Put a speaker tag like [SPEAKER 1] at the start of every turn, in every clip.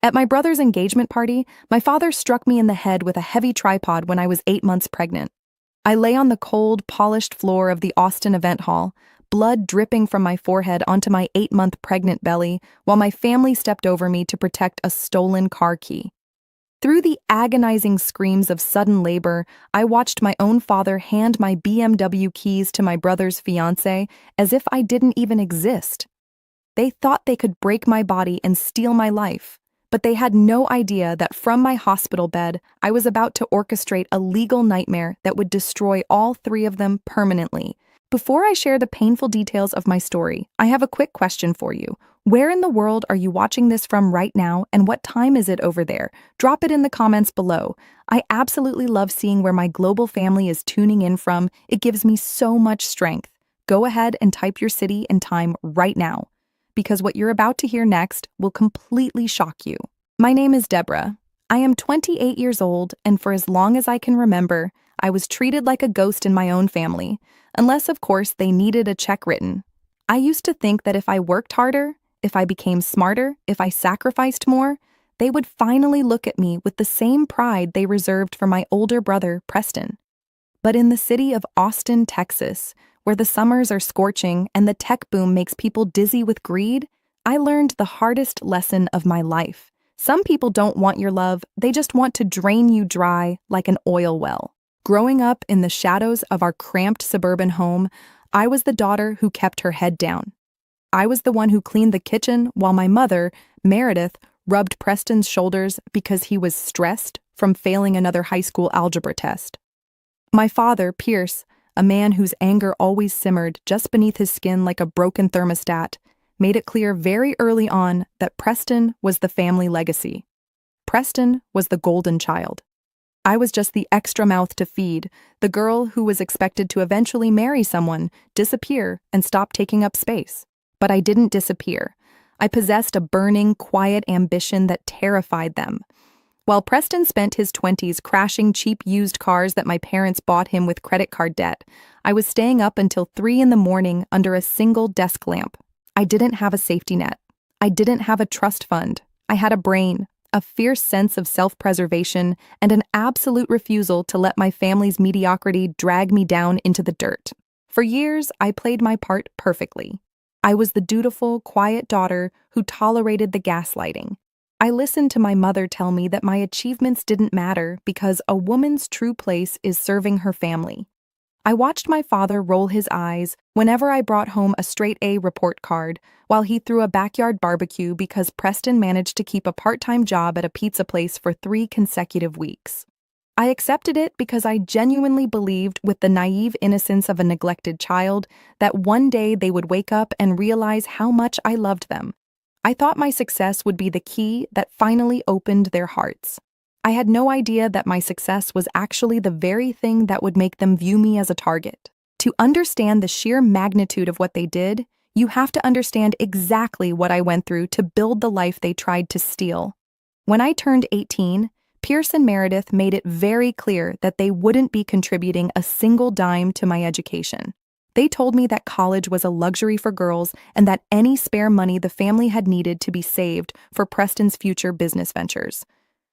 [SPEAKER 1] At my brother's engagement party, my father struck me in the head with a heavy tripod when I was 8 months pregnant. I lay on the cold, polished floor of the Austin event hall, blood dripping from my forehead onto my 8-month pregnant belly, while my family stepped over me to protect a stolen car key. Through the agonizing screams of sudden labor, I watched my own father hand my BMW keys to my brother's fiancée as if I didn't even exist. They thought they could break my body and steal my life, but they had no idea that from my hospital bed, I was about to orchestrate a legal nightmare that would destroy all three of them permanently. Before I share the painful details of my story, I have a quick question for you. Where in the world are you watching this from right now, and what time is it over there? Drop it in the comments below. I absolutely love seeing where my global family is tuning in from. It gives me so much strength. Go ahead and type your city and time right now, because what you're about to hear next will completely shock you. My name is Deborah. I am 28 years old, and for as long as I can remember, I was treated like a ghost in my own family, unless, of course, they needed a check written. I used to think that if I worked harder, if I became smarter, if I sacrificed more, they would finally look at me with the same pride they reserved for my older brother, Preston. But in the city of Austin, Texas, where the summers are scorching and the tech boom makes people dizzy with greed, I learned the hardest lesson of my life. Some people don't want your love, they just want to drain you dry like an oil well. Growing up in the shadows of our cramped suburban home, I was the daughter who kept her head down. I was the one who cleaned the kitchen while my mother, Meredith, rubbed Preston's shoulders because he was stressed from failing another high school algebra test. My father, Pierce, a man whose anger always simmered just beneath his skin like a broken thermostat, made it clear very early on that Preston was the family legacy. Preston was the golden child. I was just the extra mouth to feed, the girl who was expected to eventually marry someone, disappear, and stop taking up space. But I didn't disappear. I possessed a burning, quiet ambition that terrified them. While Preston spent his 20s crashing cheap used cars that my parents bought him with credit card debt, I was staying up until 3 in the morning under a single desk lamp. I didn't have a safety net. I didn't have a trust fund. I had a brain, a fierce sense of self-preservation, and an absolute refusal to let my family's mediocrity drag me down into the dirt. For years, I played my part perfectly. I was the dutiful, quiet daughter who tolerated the gaslighting. I listened to my mother tell me that my achievements didn't matter because a woman's true place is serving her family. I watched my father roll his eyes whenever I brought home a straight A report card, while he threw a backyard barbecue because Preston managed to keep a part-time job at a pizza place for 3 consecutive weeks. I accepted it because I genuinely believed, with the naive innocence of a neglected child, that one day they would wake up and realize how much I loved them. I thought my success would be the key that finally opened their hearts. I had no idea that my success was actually the very thing that would make them view me as a target. To understand the sheer magnitude of what they did, you have to understand exactly what I went through to build the life they tried to steal. When I turned 18, Pierce and Meredith made it very clear that they wouldn't be contributing a single dime to my education. They told me that college was a luxury for girls and that any spare money the family had needed to be saved for Preston's future business ventures.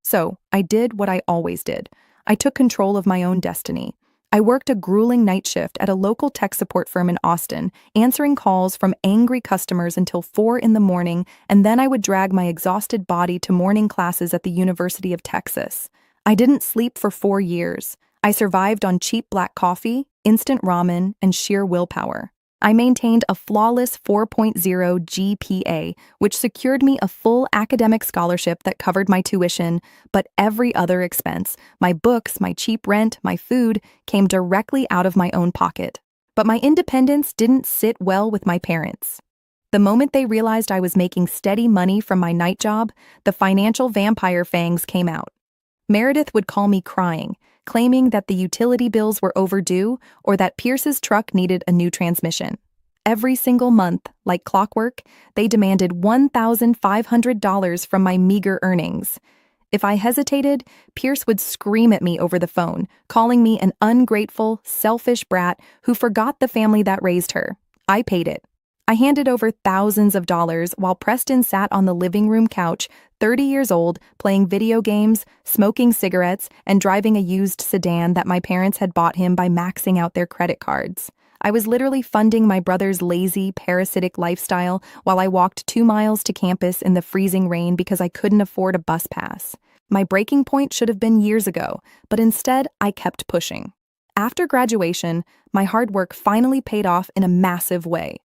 [SPEAKER 1] So, I did what I always did. I took control of my own destiny. I worked a grueling night shift at a local tech support firm in Austin, answering calls from angry customers until 4 in the morning, and then I would drag my exhausted body to morning classes at the University of Texas. I didn't sleep for 4 years. I survived on cheap black coffee, instant ramen, and sheer willpower. I maintained a flawless 4.0 GPA, which secured me a full academic scholarship that covered my tuition, but every other expense, my books, my cheap rent, my food, came directly out of my own pocket. But my independence didn't sit well with my parents. The moment they realized I was making steady money from my night job, the financial vampire fangs came out. Meredith would call me crying, claiming that the utility bills were overdue or that Pierce's truck needed a new transmission. Every single month, like clockwork, they demanded $1,500 from my meager earnings. If I hesitated, Pierce would scream at me over the phone, calling me an ungrateful, selfish brat who forgot the family that raised her. I paid it. I handed over thousands of dollars while Preston sat on the living room couch, 30 years old, playing video games, smoking cigarettes, and driving a used sedan that my parents had bought him by maxing out their credit cards. I was literally funding my brother's lazy, parasitic lifestyle while I walked 2 miles to campus in the freezing rain because I couldn't afford a bus pass. My breaking point should have been years ago, but instead I kept pushing. After graduation, my hard work finally paid off in a massive way.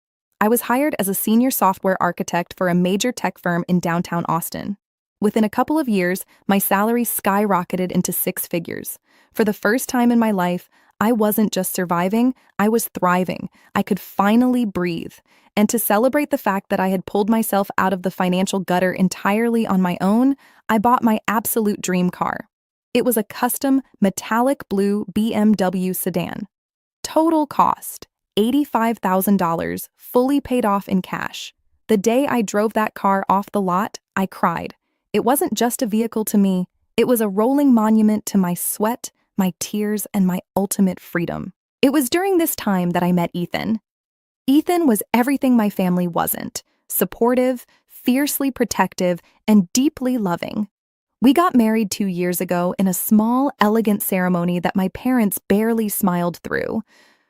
[SPEAKER 1] I was hired as a senior software architect for a major tech firm in downtown Austin. Within a couple of years, my salary skyrocketed into 6 figures. For the first time in my life, I wasn't just surviving, I was thriving. I could finally breathe. And to celebrate the fact that I had pulled myself out of the financial gutter entirely on my own, I bought my absolute dream car. It was a custom metallic blue BMW sedan. Total cost $85,000, fully paid off in cash. The day I drove that car off the lot, I cried. It wasn't just a vehicle to me, it was a rolling monument to my sweat, my tears, and my ultimate freedom. It was during this time that I met Ethan. Ethan was everything my family wasn't: supportive, fiercely protective, and deeply loving. We got married 2 years ago in a small, elegant ceremony that my parents barely smiled through.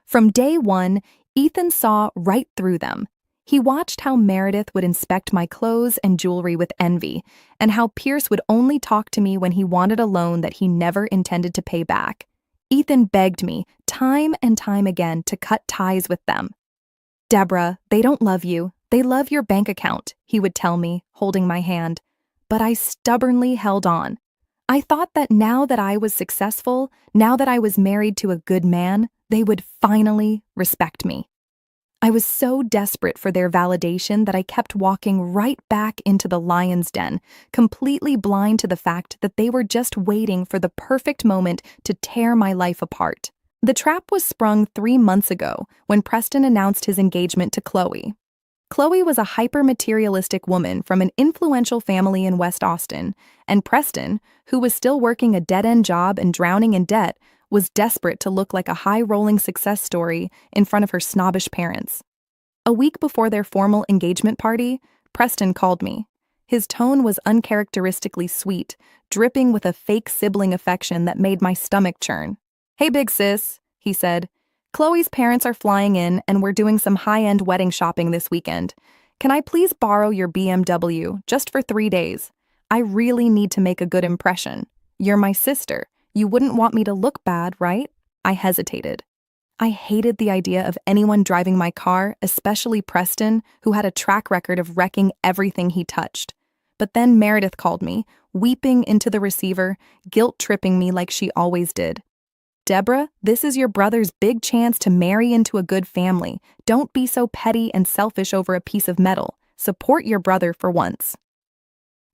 [SPEAKER 1] From day one, Ethan saw right through them. He watched how Meredith would inspect my clothes and jewelry with envy, and how Pierce would only talk to me when he wanted a loan that he never intended to pay back. Ethan begged me, time and time again, to cut ties with them. "Deborah, they don't love you. They love your bank account," he would tell me, holding my hand. But I stubbornly held on. I thought that now that I was successful, now that I was married to a good man, they would finally respect me. I was so desperate for their validation that I kept walking right back into the lion's den, completely blind to the fact that they were just waiting for the perfect moment to tear my life apart. The trap was sprung 3 months ago when Preston announced his engagement to Chloe. Chloe was a hyper-materialistic woman from an influential family in West Austin, and Preston, who was still working a dead-end job and drowning in debt, was desperate to look like a high-rolling success story in front of her snobbish parents. A week before their formal engagement party, Preston called me. His tone was uncharacteristically sweet, dripping with a fake sibling affection that made my stomach churn. "Hey, big sis," he said. "Chloe's parents are flying in and we're doing some high-end wedding shopping this weekend. Can I please borrow your BMW just for 3 days? I really need to make a good impression. You're my sister. You wouldn't want me to look bad, right?" I hesitated. I hated the idea of anyone driving my car, especially Preston, who had a track record of wrecking everything he touched. But then Meredith called me, weeping into the receiver, guilt-tripping me like she always did. "Deborah, this is your brother's big chance to marry into a good family. Don't be so petty and selfish over a piece of metal. Support your brother for once."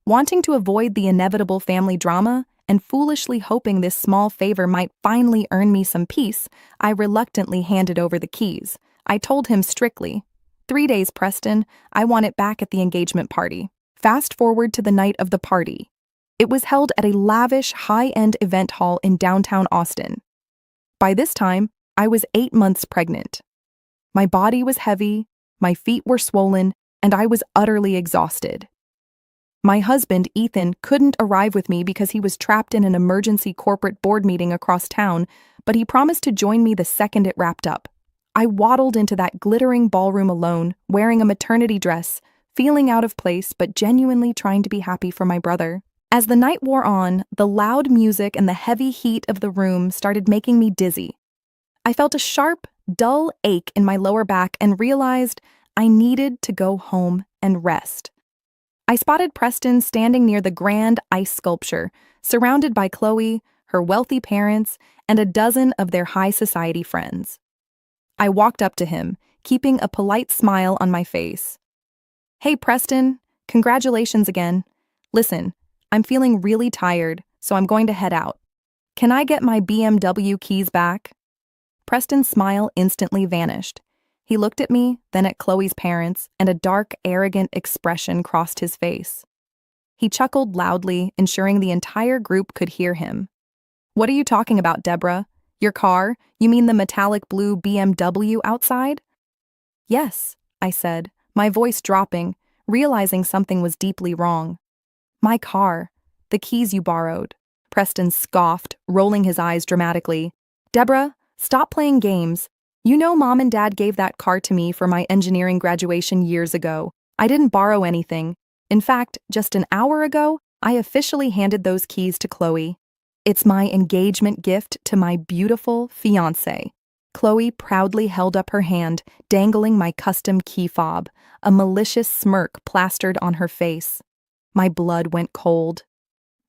[SPEAKER 1] Wanting to avoid the inevitable family drama, and foolishly hoping this small favor might finally earn me some peace, I reluctantly handed over the keys. I told him strictly, 3 days, Preston. I want it back at the engagement party." Fast forward to the night of the party. It was held at a lavish, high-end event hall in downtown Austin. By this time, I was 8 months pregnant. My body was heavy, my feet were swollen, and I was utterly exhausted. My husband, Ethan, couldn't arrive with me because he was trapped in an emergency corporate board meeting across town, but he promised to join me the second it wrapped up. I waddled into that glittering ballroom alone, wearing a maternity dress, feeling out of place but genuinely trying to be happy for my brother. As the night wore on, the loud music and the heavy heat of the room started making me dizzy. I felt a sharp, dull ache in my lower back and realized I needed to go home and rest. I spotted Preston standing near the grand ice sculpture, surrounded by Chloe, her wealthy parents, and a dozen of their high society friends. I walked up to him, keeping a polite smile on my face. "Hey, Preston, congratulations again. Listen, I'm feeling really tired, so I'm going to head out. Can I get my BMW keys back?" Preston's smile instantly vanished. He looked at me, then at Chloe's parents, and a dark, arrogant expression crossed his face. He chuckled loudly, ensuring the entire group could hear him. "What are you talking about, Deborah? Your car? You mean the metallic blue BMW outside?" "Yes, I said, my voice dropping, realizing something was deeply wrong. My car. The keys you borrowed. Preston scoffed, rolling his eyes dramatically. Deborah, stop playing games. You know Mom and Dad gave that car to me for my engineering graduation years ago. I didn't borrow anything. In fact, just an hour ago, I officially handed those keys to Chloe. It's my engagement gift to my beautiful fiancé. Chloe proudly held up her hand, dangling my custom key fob, a malicious smirk plastered on her face. My blood went cold.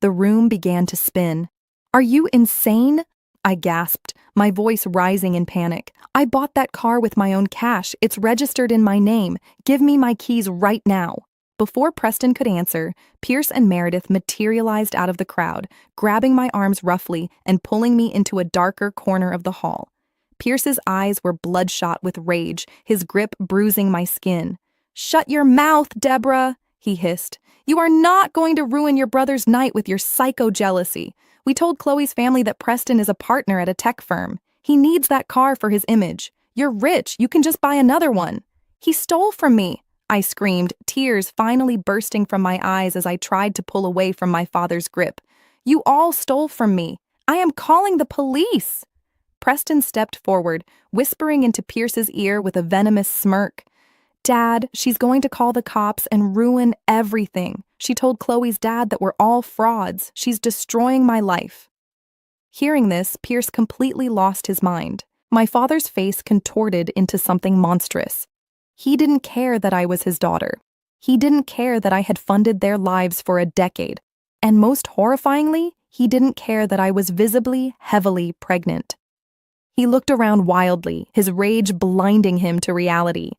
[SPEAKER 1] The room began to spin. Are you insane? I gasped, my voice rising in panic. I bought that car with my own cash. It's registered in my name. Give me my keys right now. Before Preston could answer, Pierce and Meredith materialized out of the crowd, grabbing my arms roughly and pulling me into a darker corner of the hall. Pierce's eyes were bloodshot with rage, his grip bruising my skin. Shut your mouth, Deborah, he hissed. You are not going to ruin your brother's night with your psycho jealousy. We told Chloe's family that Preston is a partner at a tech firm. He needs that car for his image. You're rich, you can just buy another one. He stole from me, I screamed, tears finally bursting from my eyes as I tried to pull away from my father's grip. You all stole from me. I am calling the police. Preston stepped forward, whispering into Pierce's ear with a venomous smirk. Dad, she's going to call the cops and ruin everything. She told Chloe's dad that we're all frauds. She's destroying my life. Hearing this, Pierce completely lost his mind. My father's face contorted into something monstrous. He didn't care that I was his daughter. He didn't care that I had funded their lives for a decade. And most horrifyingly, he didn't care that I was visibly, heavily pregnant. He looked around wildly, his rage blinding him to reality.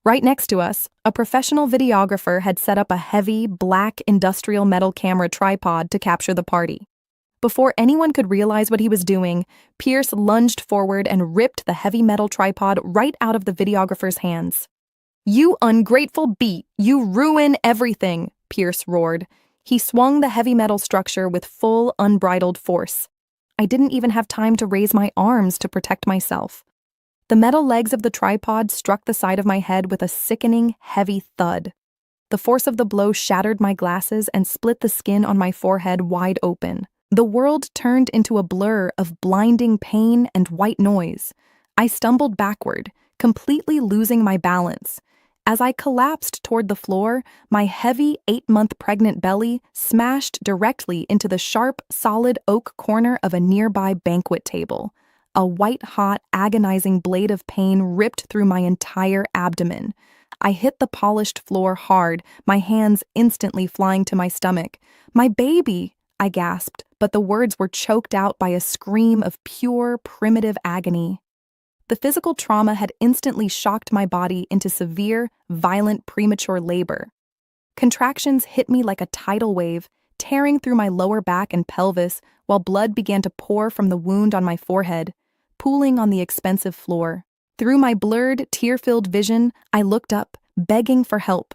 [SPEAKER 1] Right next to us, a professional videographer had set up a heavy, black industrial metal camera tripod to capture the party. Before anyone could realize what he was doing, Pierce lunged forward and ripped the heavy metal tripod right out of the videographer's hands. You ungrateful beat! You ruin everything! Pierce roared. He swung the heavy metal structure with full, unbridled force. I didn't even have time to raise my arms to protect myself. The metal legs of the tripod struck the side of my head with a sickening, heavy thud. The force of the blow shattered my glasses and split the skin on my forehead wide open. The world turned into a blur of blinding pain and white noise. I stumbled backward, completely losing my balance. As I collapsed toward the floor, my heavy 8-month pregnant belly smashed directly into the sharp, solid oak corner of a nearby banquet table. A white-hot, agonizing blade of pain ripped through my entire abdomen. I hit the polished floor hard, my hands instantly flying to my stomach. My baby, I gasped, but the words were choked out by a scream of pure, primitive agony. The physical trauma had instantly shocked my body into severe, violent premature labor. Contractions hit me like a tidal wave, tearing through my lower back and pelvis while blood began to pour from the wound on my forehead, pooling on the expensive floor. Through my blurred, tear-filled vision, I looked up, begging for help.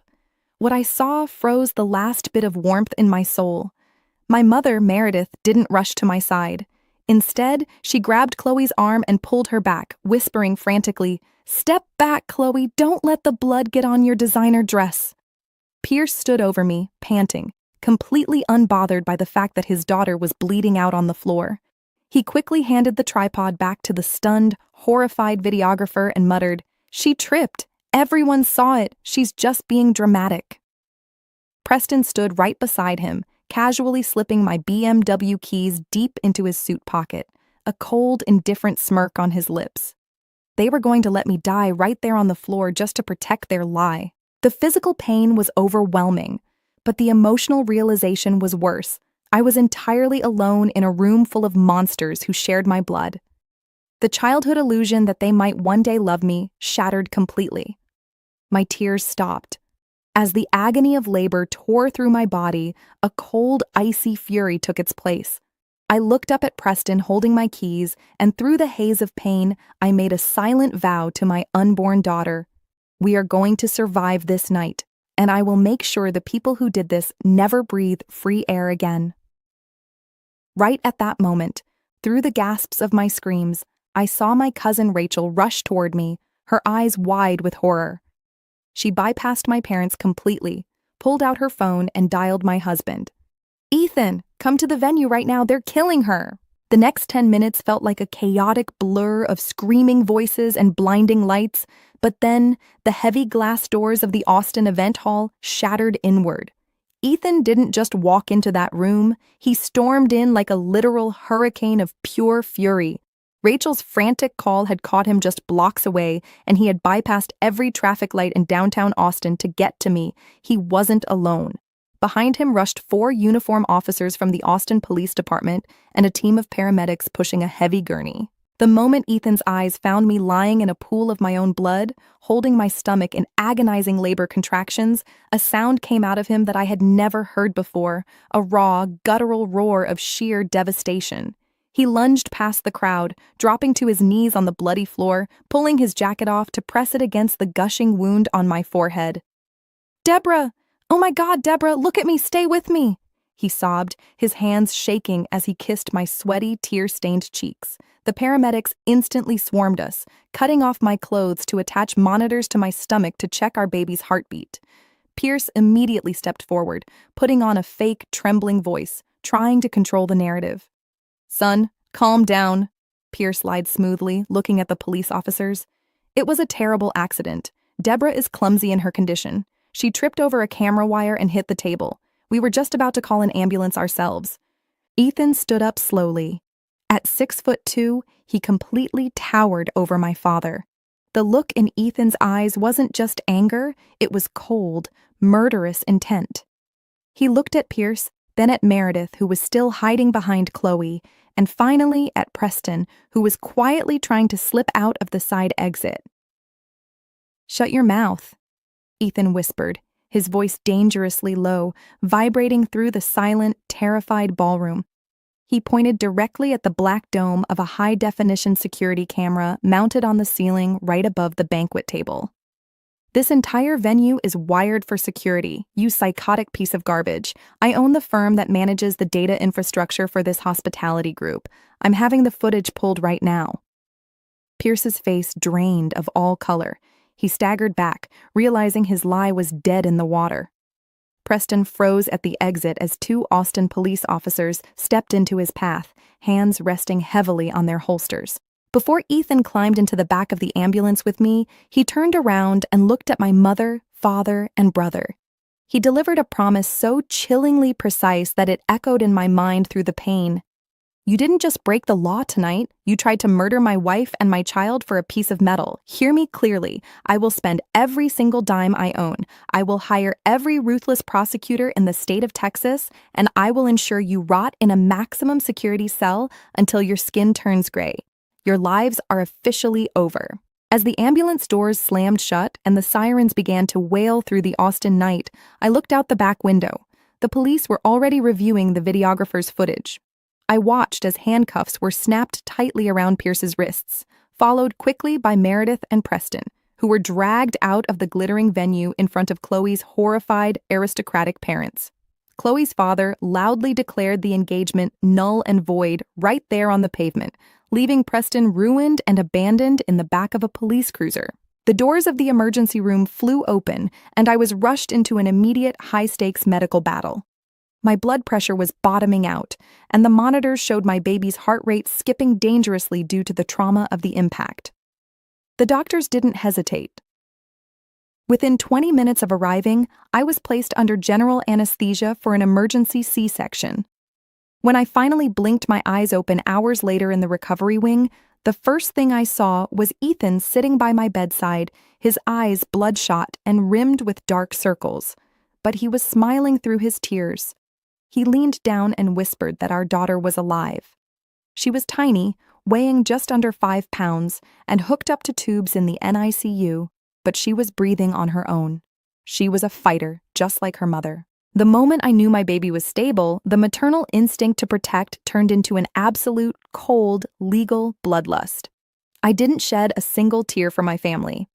[SPEAKER 1] What I saw froze the last bit of warmth in my soul. My mother, Meredith, didn't rush to my side. Instead, she grabbed Chloe's arm and pulled her back, whispering frantically, "Step back, Chloe, don't let the blood get on your designer dress." Pierce stood over me, panting, completely unbothered by the fact that his daughter was bleeding out on the floor. He quickly handed the tripod back to the stunned, horrified videographer and muttered, "She tripped. Everyone saw it. She's just being dramatic." Preston stood right beside him, casually slipping my BMW keys deep into his suit pocket, a cold, indifferent smirk on his lips. They were going to let me die right there on the floor just to protect their lie. The physical pain was overwhelming, but the emotional realization was worse. I was entirely alone in a room full of monsters who shared my blood. The childhood illusion that they might one day love me shattered completely. My tears stopped. As the agony of labor tore through my body, a cold, icy fury took its place. I looked up at Preston holding my keys, and through the haze of pain, I made a silent vow to my unborn daughter. We are going to survive this night, and I will make sure the people who did this never breathe free air again. Right at that moment, through the gasps of my screams, I saw my cousin Rachel rush toward me, her eyes wide with horror. She bypassed my parents completely, pulled out her phone, and dialed my husband. "Ethan, come to the venue right now, they're killing her." The next 10 minutes felt like a chaotic blur of screaming voices and blinding lights, but then the heavy glass doors of the Austin event hall shattered inward. Ethan didn't just walk into that room, he stormed in like a literal hurricane of pure fury. Rachel's frantic call had caught him just blocks away, and he had bypassed every traffic light in downtown Austin to get to me. He wasn't alone. Behind him rushed 4 uniformed officers from the Austin Police Department and a team of paramedics pushing a heavy gurney. The moment Ethan's eyes found me lying in a pool of my own blood, holding my stomach in agonizing labor contractions, a sound came out of him that I had never heard before, a raw, guttural roar of sheer devastation. He lunged past the crowd, dropping to his knees on the bloody floor, pulling his jacket off to press it against the gushing wound on my forehead. "Deborah! Oh my God, Deborah, look at me, stay with me!" He sobbed, his hands shaking as he kissed my sweaty, tear-stained cheeks. The paramedics instantly swarmed us, cutting off my clothes to attach monitors to my stomach to check our baby's heartbeat. Pierce immediately stepped forward, putting on a fake, trembling voice, trying to control the narrative. "Son, calm down," Pierce lied smoothly, looking at the police officers. "It was a terrible accident. Deborah is clumsy in her condition. She tripped over a camera wire and hit the table. We were just about to call an ambulance ourselves." Ethan stood up slowly. At 6'2", he completely towered over my father. The look in Ethan's eyes wasn't just anger, it was cold, murderous intent. He looked at Pierce, then at Meredith, who was still hiding behind Chloe, and finally at Preston, who was quietly trying to slip out of the side exit. "Shut your mouth," Ethan whispered, his voice dangerously low, vibrating through the silent, terrified ballroom. He pointed directly at the black dome of a high-definition security camera mounted on the ceiling right above the banquet table. "This entire venue is wired for security, you psychotic piece of garbage. I own the firm that manages the data infrastructure for this hospitality group. I'm having the footage pulled right now." Pierce's face drained of all color. He staggered back, realizing his lie was dead in the water. Preston froze at the exit as 2 Austin police officers stepped into his path, hands resting heavily on their holsters. Before Ethan climbed into the back of the ambulance with me, he turned around and looked at my mother, father, and brother. He delivered a promise so chillingly precise that it echoed in my mind through the pain. "You didn't just break the law tonight. You tried to murder my wife and my child for a piece of metal. Hear me clearly. I will spend every single dime I own. I will hire every ruthless prosecutor in the state of Texas, and I will ensure you rot in a maximum security cell until your skin turns gray. Your lives are officially over." As the ambulance doors slammed shut and the sirens began to wail through the Austin night, I looked out the back window. The police were already reviewing the videographer's footage. I watched as handcuffs were snapped tightly around Pierce's wrists, followed quickly by Meredith and Preston, who were dragged out of the glittering venue in front of Chloe's horrified, aristocratic parents. Chloe's father loudly declared the engagement null and void right there on the pavement, leaving Preston ruined and abandoned in the back of a police cruiser. The doors of the emergency room flew open, and I was rushed into an immediate high-stakes medical battle. My blood pressure was bottoming out, and the monitors showed my baby's heart rate skipping dangerously due to the trauma of the impact. The doctors didn't hesitate. Within 20 minutes of arriving, I was placed under general anesthesia for an emergency C-section. When I finally blinked my eyes open hours later in the recovery wing, the first thing I saw was Ethan sitting by my bedside, his eyes bloodshot and rimmed with dark circles. But he was smiling through his tears. He leaned down and whispered that our daughter was alive. She was tiny, weighing just under 5 pounds, and hooked up to tubes in the NICU, but she was breathing on her own. She was a fighter, just like her mother. The moment I knew my baby was stable, the maternal instinct to protect turned into an absolute, cold, legal bloodlust. I didn't shed a single tear for my family.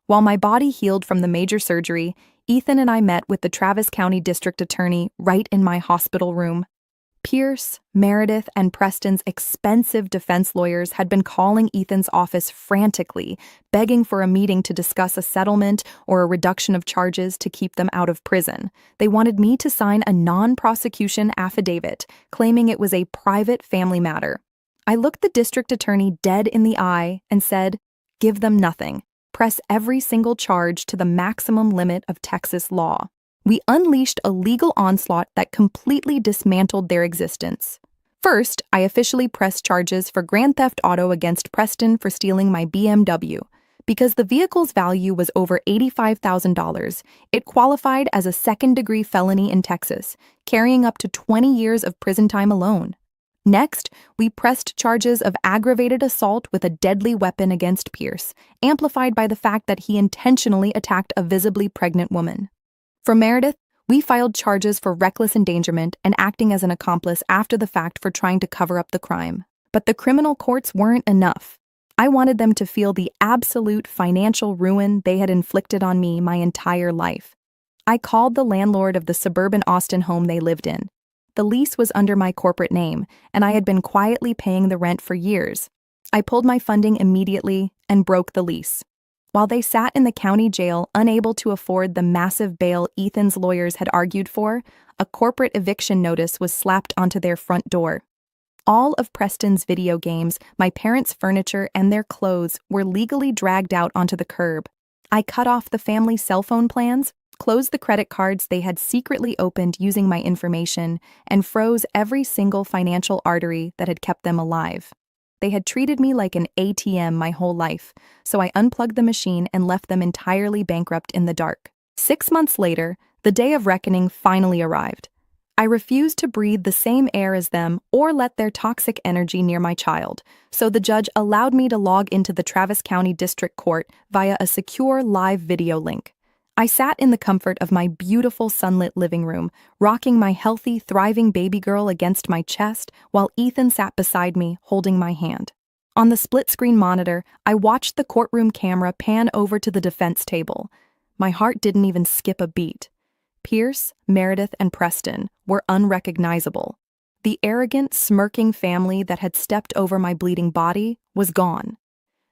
[SPEAKER 1] While my body healed from the major surgery, Ethan and I met with the Travis County District Attorney right in my hospital room. Pierce, Meredith, and Preston's expensive defense lawyers had been calling Ethan's office frantically, begging for a meeting to discuss a settlement or a reduction of charges to keep them out of prison. They wanted me to sign a non-prosecution affidavit, claiming it was a private family matter. I looked the district attorney dead in the eye and said, "Give them nothing. Press every single charge to the maximum limit of Texas law." We unleashed a legal onslaught that completely dismantled their existence. First, I officially pressed charges for grand theft auto against Preston for stealing my BMW. Because the vehicle's value was over $85,000, it qualified as a second-degree felony in Texas, carrying up to 20 years of prison time alone. Next, we pressed charges of aggravated assault with a deadly weapon against Pierce, amplified by the fact that he intentionally attacked a visibly pregnant woman. For Meredith, we filed charges for reckless endangerment and acting as an accomplice after the fact for trying to cover up the crime. But the criminal courts weren't enough. I wanted them to feel the absolute financial ruin they had inflicted on me my entire life. I called the landlord of the suburban Austin home they lived in. The lease was under my corporate name, and I had been quietly paying the rent for years. I pulled my funding immediately and broke the lease. While they sat in the county jail unable to afford the massive bail Ethan's lawyers had argued for, a corporate eviction notice was slapped onto their front door. All of Preston's video games, my parents' furniture, and their clothes were legally dragged out onto the curb. I cut off the family's cell phone plans, closed the credit cards they had secretly opened using my information, and froze every single financial artery that had kept them alive. They had treated me like an ATM my whole life, so I unplugged the machine and left them entirely bankrupt in the dark. 6 months later, the day of reckoning finally arrived. I refused to breathe the same air as them or let their toxic energy near my child, so the judge allowed me to log into the Travis County District Court via a secure live video link. I sat in the comfort of my beautiful sunlit living room, rocking my healthy, thriving baby girl against my chest while Ethan sat beside me, holding my hand. On the split-screen monitor, I watched the courtroom camera pan over to the defense table. My heart didn't even skip a beat. Pierce, Meredith, and Preston were unrecognizable. The arrogant, smirking family that had stepped over my bleeding body was gone.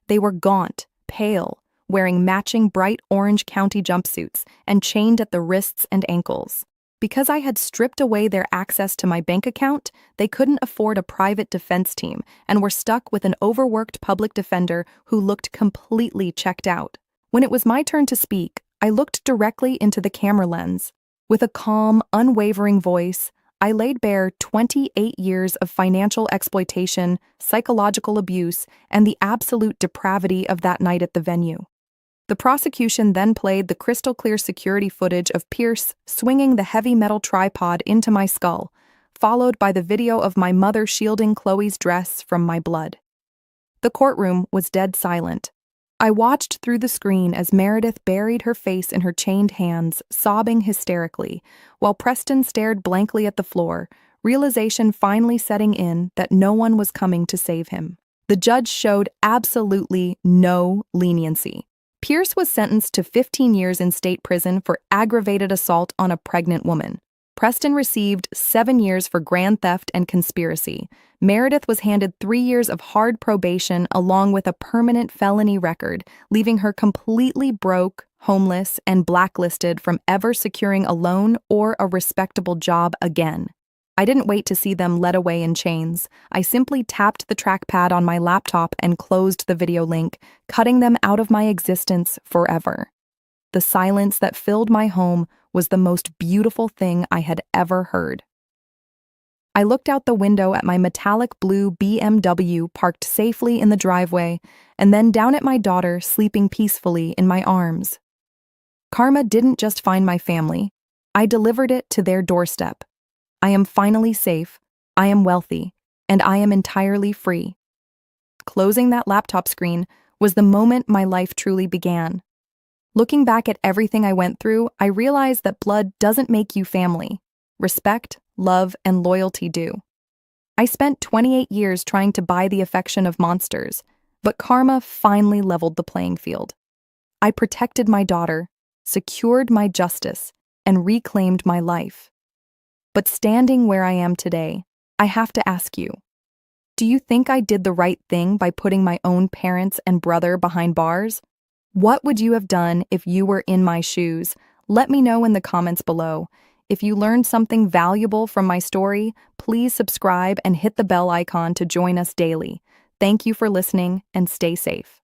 [SPEAKER 1] They were gaunt, pale, wearing matching bright orange county jumpsuits and chained at the wrists and ankles. Because I had stripped away their access to my bank account, they couldn't afford a private defense team and were stuck with an overworked public defender who looked completely checked out. When it was my turn to speak, I looked directly into the camera lens. With a calm, unwavering voice, I laid bare 28 years of financial exploitation, psychological abuse, and the absolute depravity of that night at the venue. The prosecution then played the crystal-clear security footage of Pierce swinging the heavy metal tripod into my skull, followed by the video of my mother shielding Chloe's dress from my blood. The courtroom was dead silent. I watched through the screen as Meredith buried her face in her chained hands, sobbing hysterically, while Preston stared blankly at the floor, realization finally setting in that no one was coming to save him. The judge showed absolutely no leniency. Pierce was sentenced to 15 years in state prison for aggravated assault on a pregnant woman. Preston received 7 years for grand theft and conspiracy. Meredith was handed 3 years of hard probation along with a permanent felony record, leaving her completely broke, homeless, and blacklisted from ever securing a loan or a respectable job again. I didn't wait to see them led away in chains. I simply tapped the trackpad on my laptop and closed the video link, cutting them out of my existence forever. The silence that filled my home was the most beautiful thing I had ever heard. I looked out the window at my metallic blue BMW parked safely in the driveway, and then down at my daughter sleeping peacefully in my arms. Karma didn't just find my family. I delivered it to their doorstep. I am finally safe, I am wealthy, and I am entirely free. Closing that laptop screen was the moment my life truly began. Looking back at everything I went through, I realized that blood doesn't make you family. Respect, love, and loyalty do. I spent 28 years trying to buy the affection of monsters, but karma finally leveled the playing field. I protected my daughter, secured my justice, and reclaimed my life. But standing where I am today, I have to ask you, do you think I did the right thing by putting my own parents and brother behind bars? What would you have done if you were in my shoes? Let me know in the comments below. If you learned something valuable from my story, please subscribe and hit the bell icon to join us daily. Thank you for listening and stay safe.